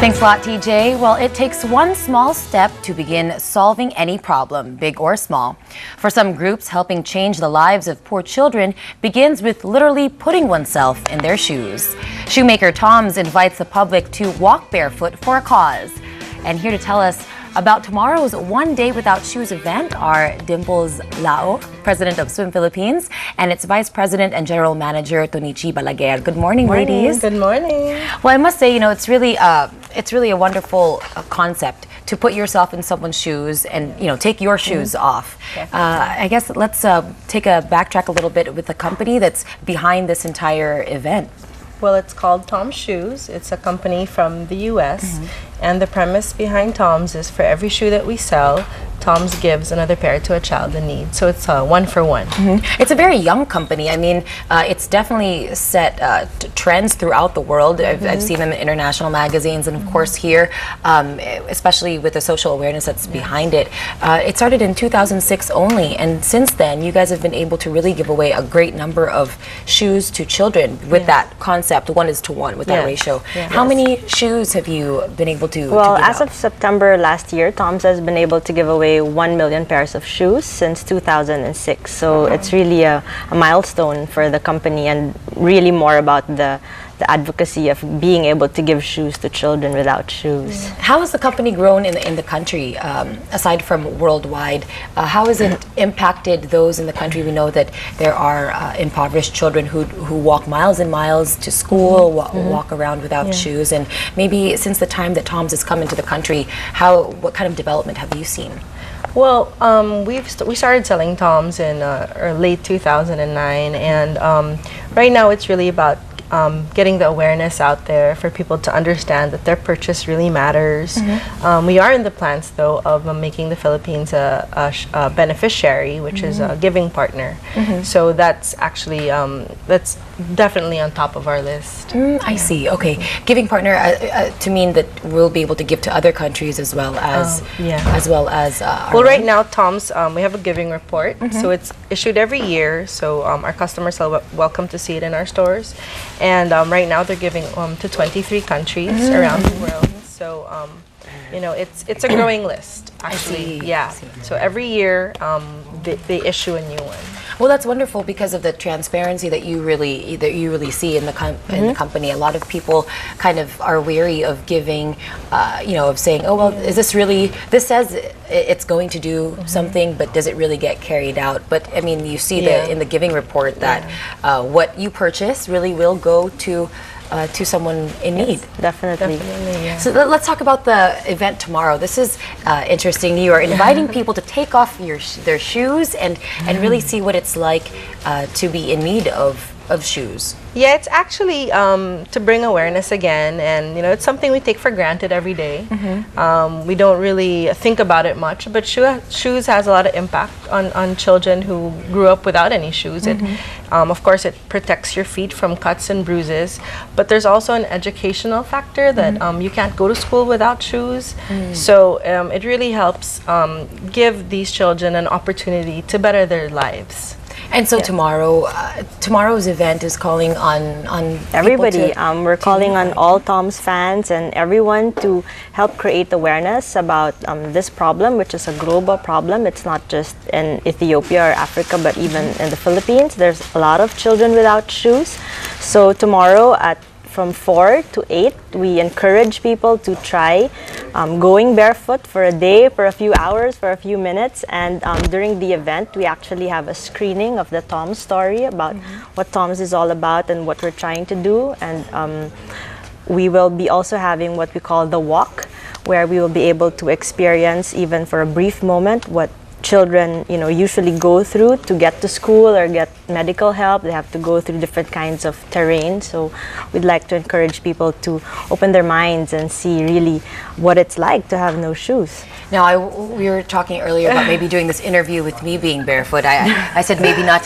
Thanks a lot, TJ. Well, it takes one small step to begin solving any problem, big or small. For some groups, helping change the lives of poor children begins with literally putting oneself in their shoes. Shoemaker Toms invites the public to walk barefoot for a cause. And here to tell us about tomorrow's One Day Without Shoes event are Dimples Lao, President of Swim Philippines, and its Vice President and General Manager, Tonichi Balaguer. Good morning, ladies. Good morning. Well, I must say, it's really a wonderful concept to put yourself in someone's shoes and, take your shoes off. I guess let's take a backtrack a little bit with the company that's behind this entire event. Well, it's called Tom's Shoes. It's a company from the U.S. And the premise behind Tom's is for every shoe that we sell, Tom's gives another pair to a child in need. So it's one for one. It's a very young company. I mean, it's definitely set trends throughout the world. I've seen them in international magazines and, of course, here, especially with the social awareness that's behind it. It started in 2006 only, and since then, you guys have been able to really give away a great number of shoes to children with that concept, 1:1 with that ratio. How many shoes have you been able to Well, give as out? of September last year, Tom's has been able to give away 1 million pairs of shoes since 2006. So it's really a milestone for the company, and really more about the advocacy of being able to give shoes to children without shoes. How has the company grown in the country, aside from worldwide? How has it impacted those in the country? We know that there are impoverished children who walk miles and miles to school, walk around without shoes. And maybe since the time that Tom's has come into the country, what kind of development have you seen? Well, we started selling Tom's in late 2009, and right now it's really about getting the awareness out there for people to understand that their purchase really matters. We are in the plans, though, of making the Philippines a beneficiary, which is a giving partner. So that's actually that's definitely on top of our list. I see. Okay, giving partner to mean that we'll be able to give to other countries as well as Well, right now, Tom's, we have a giving report, so it's issued every year. So our customers are welcome to see it in our stores. And right now they're giving to 23 countries around the world. So, it's a growing list, actually. So every year they issue a new one. Well, that's wonderful because of the transparency that you really see in the company. A lot of people kind of are wary of giving, of saying, oh, well, is this really? This says it's going to do something, but does it really get carried out? But I mean, you see in the giving report that what you purchase really will go to someone in need. Definitely. So let's talk about the event tomorrow. This is interesting. You are inviting people to take off their shoes and really see what it's like to be in need of shoes. Yeah, it's actually to bring awareness again, and it's something we take for granted every day. We don't really think about it much, but shoes has a lot of impact on children who grew up without any shoes. Of course, it protects your feet from cuts and bruises, but there's also an educational factor that you can't go to school without shoes. So it really helps give these children an opportunity to better their lives. And so tomorrow's event is calling on Everybody. We're calling on all Tom's fans and everyone to help create awareness about this problem, which is a global problem. It's not just in Ethiopia or Africa, but even in the Philippines. There's a lot of children without shoes. So tomorrow from 4 to 8, we encourage people to try going barefoot for a day, for a few hours, for a few minutes. And during the event, we actually have a screening of the Tom's story about what Tom's is all about and what we're trying to do. And we will be also having what we call the walk, where we will be able to experience, even for a brief moment, what children usually go through to get to school or get medical help. They have to go through different kinds of terrain. So we'd like to encourage people to open their minds and see really what it's like to have no shoes. Now, we were talking earlier about maybe doing this interview with me being barefoot. I said maybe not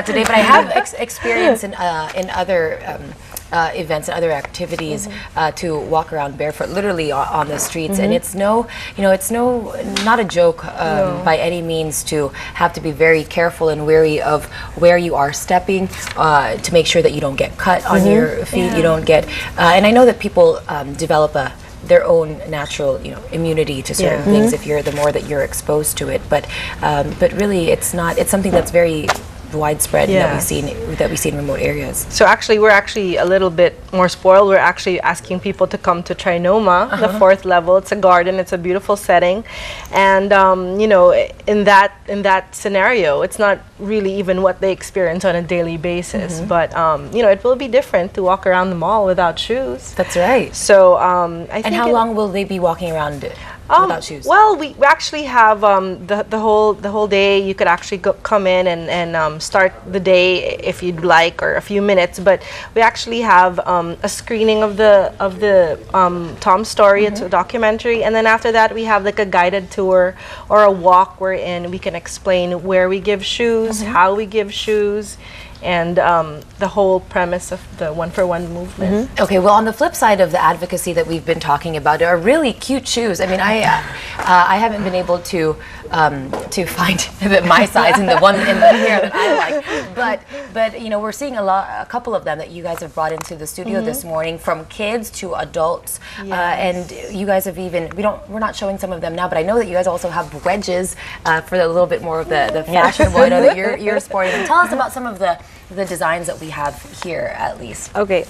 today, but I have experience in other events and other activities to walk around barefoot, literally on the streets, and it's not a joke by any means to have to be very careful and wary of where you are stepping to make sure that you don't get cut on your feet, you don't get, and I know that people develop a their own natural, immunity to certain things if the more that you're exposed to it. But really, it's not. It's something that's very widespread that we see in remote areas. So actually, we're actually a little bit more spoiled. We're actually asking people to come to Trinoma, the 4th level. It's a garden. It's a beautiful setting, and in that scenario, it's not really even what they experience on a daily basis. But it will be different to walk around the mall without shoes. That's right. So I think. And how long will they be walking around without shoes? Well, we actually have the whole day. You could actually come in and start the day if you'd like, or a few minutes. But we actually have a screening of the Tom's Story. It's a documentary, and then after that we have like a guided tour or a walk wherein we can explain where we give shoes, how we give shoes, and the whole premise of the one-for-one movement. Okay, well, on the flip side of the advocacy that we've been talking about are really cute shoes. I mean, I haven't been able to find my size in the one in the pair that I like, but we're seeing a couple of them that you guys have brought into the studio this morning, from kids to adults, and you guys have even we're not showing some of them now, but I know that you guys also have wedges for a little bit more of the fashionable. I know that you're sporting them. Tell us about some of the designs that we have here, at least. Okay,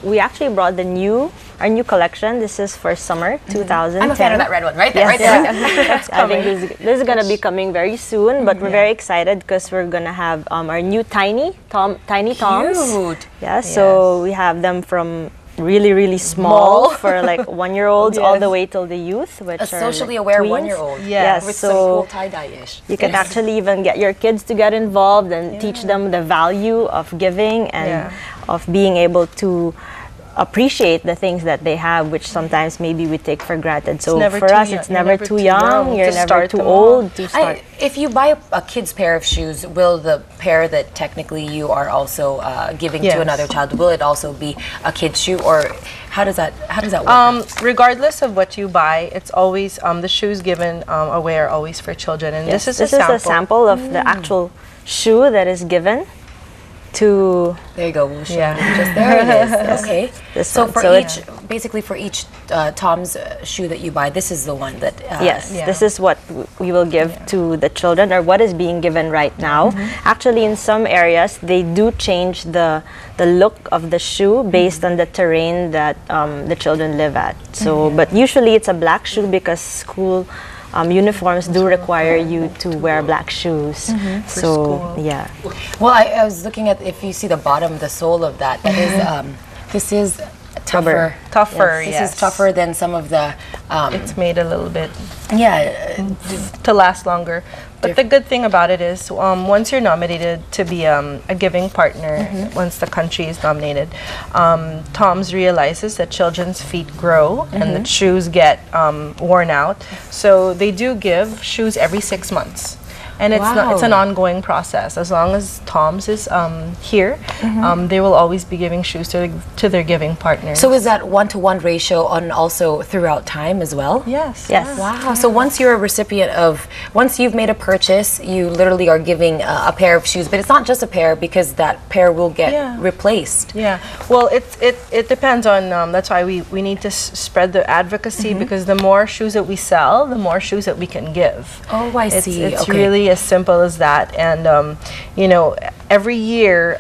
we actually brought our new collection. This is for summer 2010. I'm a fan of that red one, right there, Yes. right there. I think this is gonna be coming very soon, but we're very excited because we're gonna have our new Tiny Toms. Cute. Yeah, so we have them from really small for like 1-year-olds all the way till the youth, which A socially aware tweens. 1-year-old. Yes, With so some cool tie-dye-ish. you can actually even get your kids to get involved and teach them the value of giving and of being able to appreciate the things that they have, which sometimes maybe we take for granted. So for us, it's never too young. You're never too old to start. If you buy a kid's pair of shoes, will the pair that technically you are also giving to another child, will it also be a kid's shoe, or how does that work? Regardless of what you buy, it's always the shoes given away are always for children, and this is a sample of the actual shoe that is given to. There you go. We'll show you. Just there it is. Okay. So basically for each Tom's shoe that you buy, this is the one that. This is what we will give to the children, or what is being given right now. Actually, in some areas, they do change the look of the shoe based on the terrain that the children live at. So, but usually it's a black shoe because school uniforms do require you to wear black shoes. So, yeah. Well, I was looking at, if you see the bottom, the sole of that, this is tougher. This is tougher than some of the. It's made a little bit. To last longer. But the good thing about it is, once you're nominated to be a giving partner, once the country is nominated, Tom's realizes that children's feet grow and that shoes get worn out. So they do give shoes every 6 months. And it's an ongoing process. As long as Tom's is here, they will always be giving shoes to their giving partners. So is that 1-to-1 ratio on also throughout time as well? Yes. Wow. So once you're a recipient once you've made a purchase, you literally are giving a pair of shoes, but it's not just a pair, because that pair will get replaced. Yeah. Well, it depends on. That's why we need to spread the advocacy, because the more shoes that we sell, the more shoes that we can give. Oh, I see. It's really as simple as that. And every year,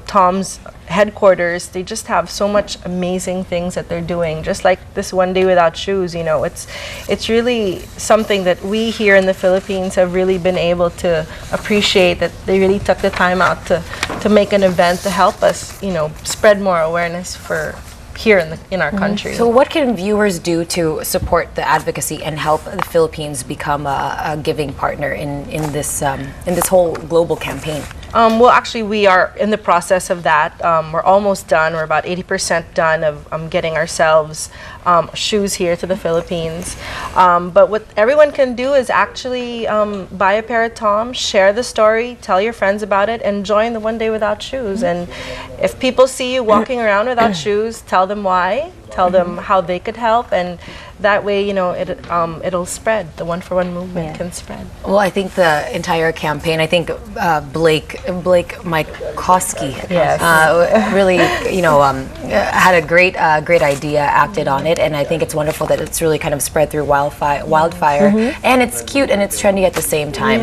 Tom's headquarters, they just have so much amazing things that they're doing, just like this One Day Without Shoes. It's really something that we here in the Philippines have really been able to appreciate, that they really took the time out to make an event to help us spread more awareness for here in our country. So what can viewers do to support the advocacy and help the Philippines become a giving partner in this whole global campaign? Well, actually, we are in the process of that. We're almost done. We're about 80% done of getting ourselves shoes here to the Philippines. But what everyone can do is actually buy a pair of Toms, share the story, tell your friends about it, and join the One Day Without Shoes. And if people see you walking around without shoes, tell them why. tell them how they could help, and that way, you know, it'll spread. The One for One movement can spread. Well, I think the entire campaign, I think Blake Mikoski really, you know, had a great idea, acted on it, and I think it's wonderful that it's really kind of spread through wildfire, and it's cute and it's trendy at the same time.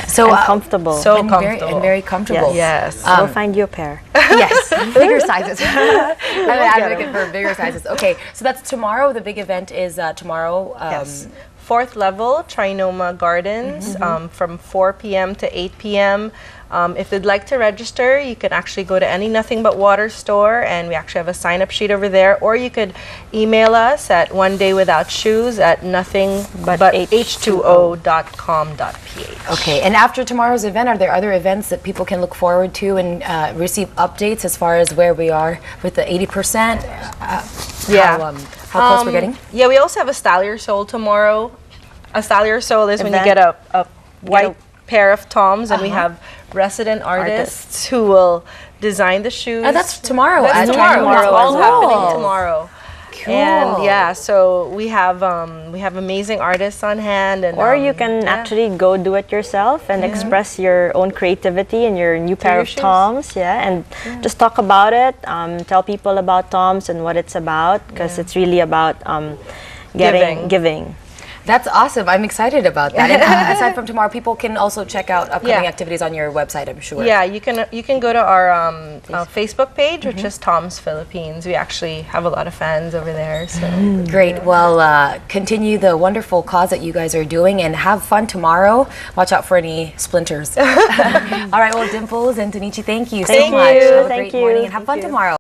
So and comfortable. So comfortable. Very comfortable. Yes. Go find you a pair. Yes, bigger sizes. I'm an advocate for bigger sizes. Okay, so that's tomorrow. The big event is tomorrow. Yes. 4th level, Trinoma Gardens, from 4 p.m. to 8 p.m. If you'd like to register, you can actually go to any Nothing But Water store, and we actually have a sign-up sheet over there. Or you could email us at onedaywithoutshoes at nothingbuth2o.com.ph. Okay, and after tomorrow's event, are there other events that people can look forward to and receive updates as far as where we are with the 80%? How close we're getting? Yeah, we also have a Style Your Soul tomorrow. A Style Your Soul is when you get a white pair of Toms, and we have resident artists who will design the shoes. Oh, that's tomorrow. That's tomorrow. It's all happening tomorrow. Cool. And yeah, so we have amazing artists on hand, and or you can actually go do it yourself and express your own creativity in your new pair of Toms, and just talk about it. Tell people about Toms and what it's about, because it's really about giving. That's awesome. I'm excited about that. And aside from tomorrow, people can also check out upcoming activities on your website, I'm sure. Yeah, you can go to our Facebook page, which is Tom's Philippines. We actually have a lot of fans over there. So great. Well, continue the wonderful cause that you guys are doing, and have fun tomorrow. Watch out for any splinters. All right. Well, Dimples and Tanichi, thank you so much. Have a great morning, and have fun tomorrow.